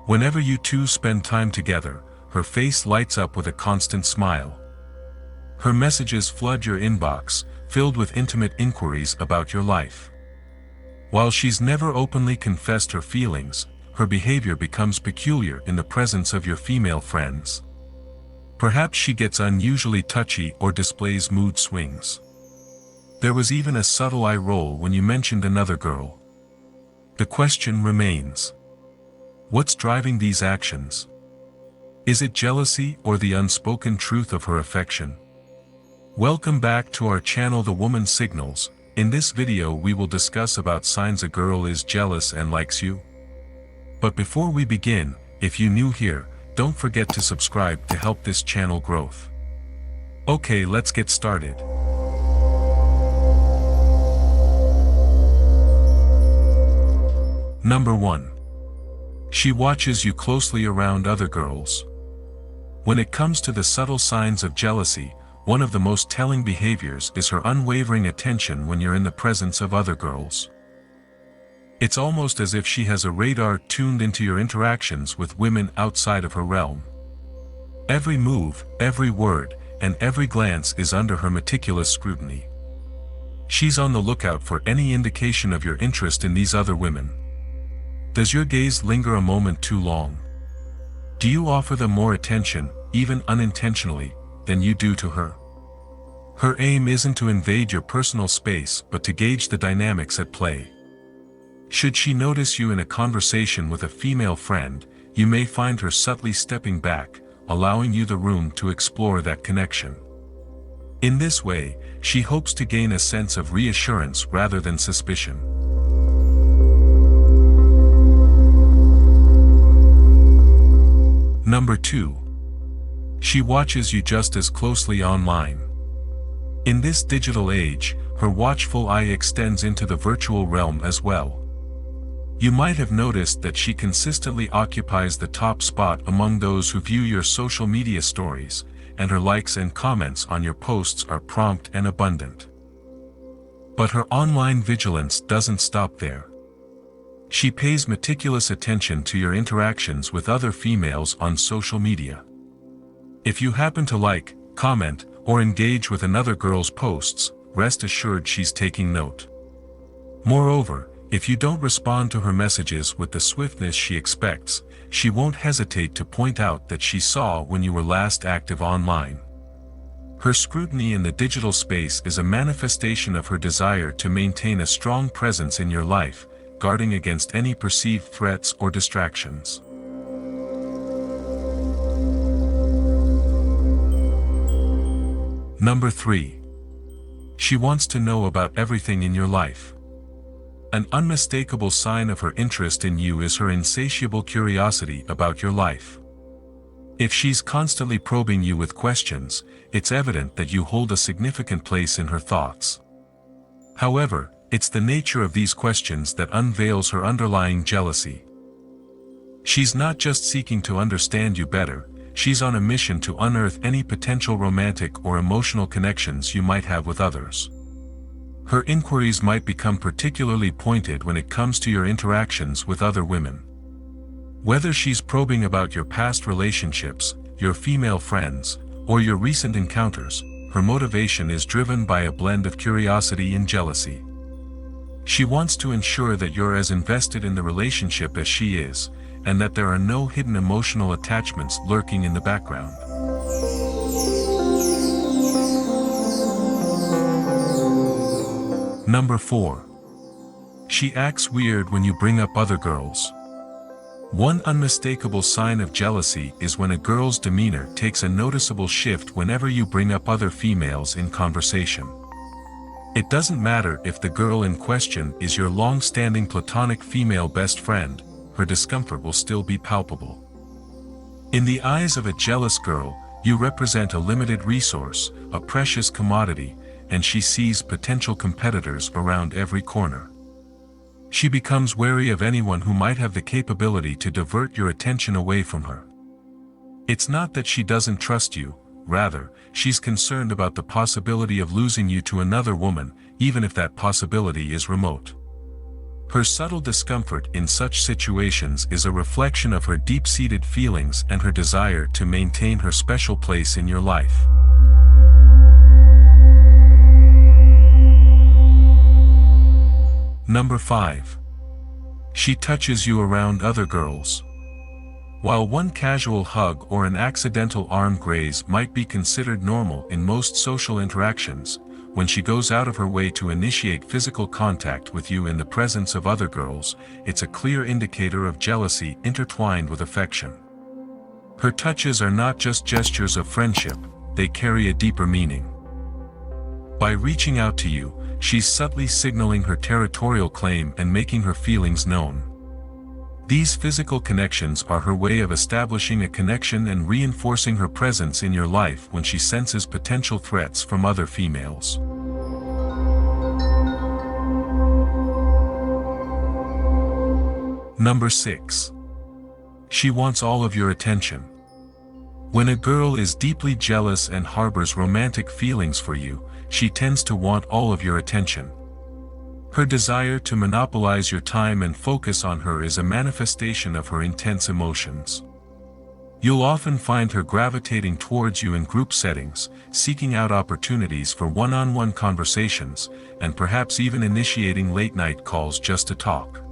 Whenever you two spend time together, her face lights up with a constant smile. Her messages flood your inbox, filled with intimate inquiries about your life. While she's never openly confessed her feelings, her behavior becomes peculiar in the presence of your female friends. Perhaps she gets unusually touchy or displays mood swings. There was even a subtle eye roll when you mentioned another girl. The question remains: what's driving these actions? Is it jealousy or the unspoken truth of her affection? Welcome back to our channel, The Woman Signals. In this video we will discuss about signs a girl is jealous and likes you. But before we begin, if you're new here, don't forget to subscribe to help this channel growth. Okay, let's get started. Number 1. She watches you closely around other girls. When it comes to the subtle signs of jealousy, one of the most telling behaviors is her unwavering attention when you're in the presence of other girls. It's almost as if she has a radar tuned into your interactions with women outside of her realm. Every move, every word, and every glance is under her meticulous scrutiny. She's on the lookout for any indication of your interest in these other women. Does your gaze linger a moment too long? Do you offer them more attention, even unintentionally, than you do to her? Her aim isn't to invade your personal space but to gauge the dynamics at play. Should she notice you in a conversation with a female friend, you may find her subtly stepping back, allowing you the room to explore that connection. In this way, she hopes to gain a sense of reassurance rather than suspicion. Number 2. She watches you just as closely online. In this digital age, her watchful eye extends into the virtual realm as well. You might have noticed that she consistently occupies the top spot among those who view your social media stories, and her likes and comments on your posts are prompt and abundant. But her online vigilance doesn't stop there. She pays meticulous attention to your interactions with other females on social media. If you happen to like, comment, or engage with another girl's posts, rest assured she's taking note. Moreover, if you don't respond to her messages with the swiftness she expects, she won't hesitate to point out that she saw when you were last active online. Her scrutiny in the digital space is a manifestation of her desire to maintain a strong presence in your life, guarding against any perceived threats or distractions. Number 3. She wants to know about everything in your life. An unmistakable sign of her interest in you is her insatiable curiosity about your life. If she's constantly probing you with questions, it's evident that you hold a significant place in her thoughts. However, it's the nature of these questions that unveils her underlying jealousy. She's not just seeking to understand you better, she's on a mission to unearth any potential romantic or emotional connections you might have with others. Her inquiries might become particularly pointed when it comes to your interactions with other women. Whether she's probing about your past relationships, your female friends, or your recent encounters, her motivation is driven by a blend of curiosity and jealousy. She wants to ensure that you're as invested in the relationship as she is, and that there are no hidden emotional attachments lurking in the background. Number 4. She acts weird when you bring up other girls. One unmistakable sign of jealousy is when a girl's demeanor takes a noticeable shift whenever you bring up other females in conversation. It doesn't matter if the girl in question is your long-standing platonic female best friend, her discomfort will still be palpable. In the eyes of a jealous girl, you represent a limited resource, a precious commodity, and she sees potential competitors around every corner. She becomes wary of anyone who might have the capability to divert your attention away from her. It's not that she doesn't trust you, rather, she's concerned about the possibility of losing you to another woman, even if that possibility is remote. Her subtle discomfort in such situations is a reflection of her deep-seated feelings and her desire to maintain her special place in your life. Number 5. She touches you around other girls. While one casual hug or an accidental arm graze might be considered normal in most social interactions, when she goes out of her way to initiate physical contact with you in the presence of other girls, it's a clear indicator of jealousy intertwined with affection. Her touches are not just gestures of friendship, they carry a deeper meaning. By reaching out to you, she's subtly signaling her territorial claim and making her feelings known. These physical connections are her way of establishing a connection and reinforcing her presence in your life when she senses potential threats from other females. Number 6. She wants all of your attention. When a girl is deeply jealous and harbors romantic feelings for you, she tends to want all of your attention. Her desire to monopolize your time and focus on her is a manifestation of her intense emotions. You'll often find her gravitating towards you in group settings, seeking out opportunities for one-on-one conversations, and perhaps even initiating late-night calls just to talk.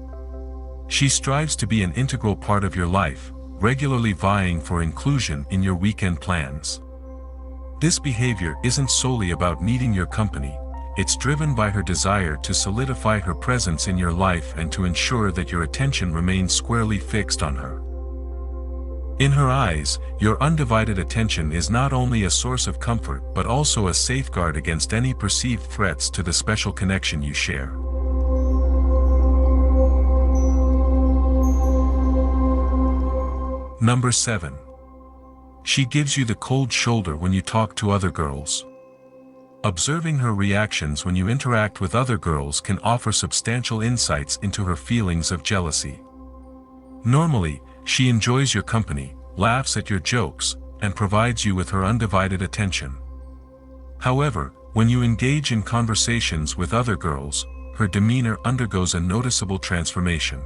She strives to be an integral part of your life, regularly vying for inclusion in your weekend plans. This behavior isn't solely about needing your company. It's driven by her desire to solidify her presence in your life and to ensure that your attention remains squarely fixed on her. In her eyes, your undivided attention is not only a source of comfort but also a safeguard against any perceived threats to the special connection you share. Number 7. She gives you the cold shoulder when you talk to other girls. Observing her reactions when you interact with other girls can offer substantial insights into her feelings of jealousy. Normally, she enjoys your company, laughs at your jokes, and provides you with her undivided attention. However, when you engage in conversations with other girls, her demeanor undergoes a noticeable transformation.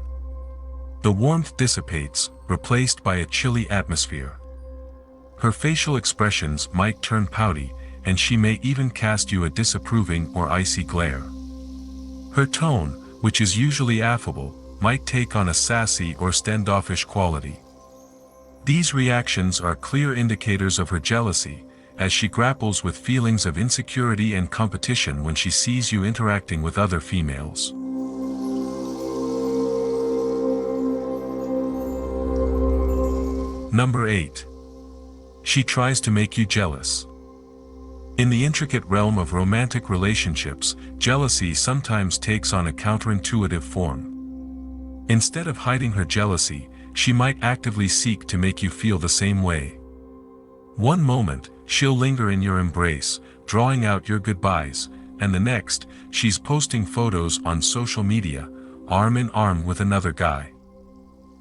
The warmth dissipates, replaced by a chilly atmosphere. Her facial expressions might turn pouty, and she may even cast you a disapproving or icy glare. Her tone, which is usually affable, might take on a sassy or standoffish quality. These reactions are clear indicators of her jealousy, as she grapples with feelings of insecurity and competition when she sees you interacting with other females. Number 8. She tries to make you jealous. In the intricate realm of romantic relationships, jealousy sometimes takes on a counterintuitive form. Instead of hiding her jealousy, she might actively seek to make you feel the same way. One moment, she'll linger in your embrace, drawing out your goodbyes, and the next, she's posting photos on social media, arm in arm with another guy.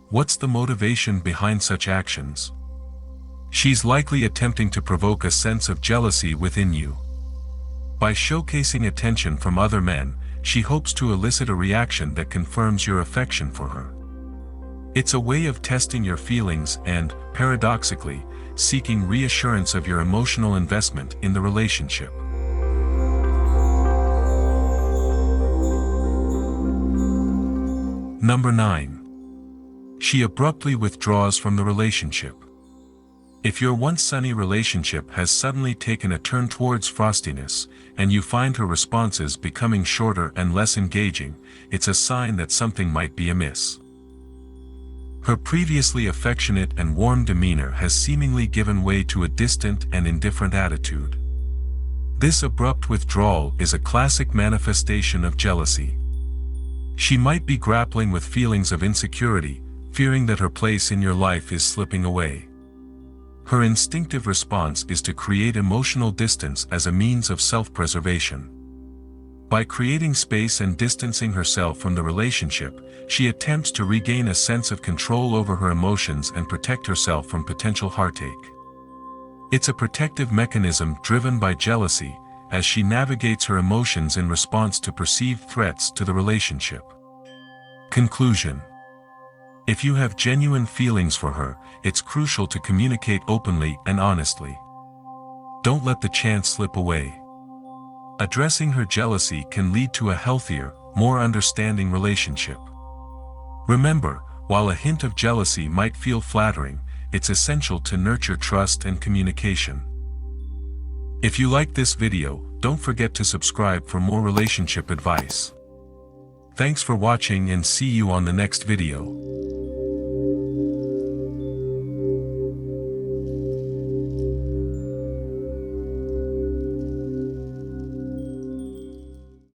What's the motivation behind such actions? She's likely attempting to provoke a sense of jealousy within you. By showcasing attention from other men, she hopes to elicit a reaction that confirms your affection for her. It's a way of testing your feelings and, paradoxically, seeking reassurance of your emotional investment in the relationship. Number 9. She abruptly withdraws from the relationship. If your once sunny relationship has suddenly taken a turn towards frostiness, and you find her responses becoming shorter and less engaging, it's a sign that something might be amiss. Her previously affectionate and warm demeanor has seemingly given way to a distant and indifferent attitude. This abrupt withdrawal is a classic manifestation of jealousy. She might be grappling with feelings of insecurity, fearing that her place in your life is slipping away. Her instinctive response is to create emotional distance as a means of self-preservation. By creating space and distancing herself from the relationship, she attempts to regain a sense of control over her emotions and protect herself from potential heartache. It's a protective mechanism driven by jealousy, as she navigates her emotions in response to perceived threats to the relationship. Conclusion. If you have genuine feelings for her, it's crucial to communicate openly and honestly. Don't let the chance slip away. Addressing her jealousy can lead to a healthier, more understanding relationship. Remember, while a hint of jealousy might feel flattering, it's essential to nurture trust and communication. If you liked this video, don't forget to subscribe for more relationship advice. Thanks for watching and see you on the next video.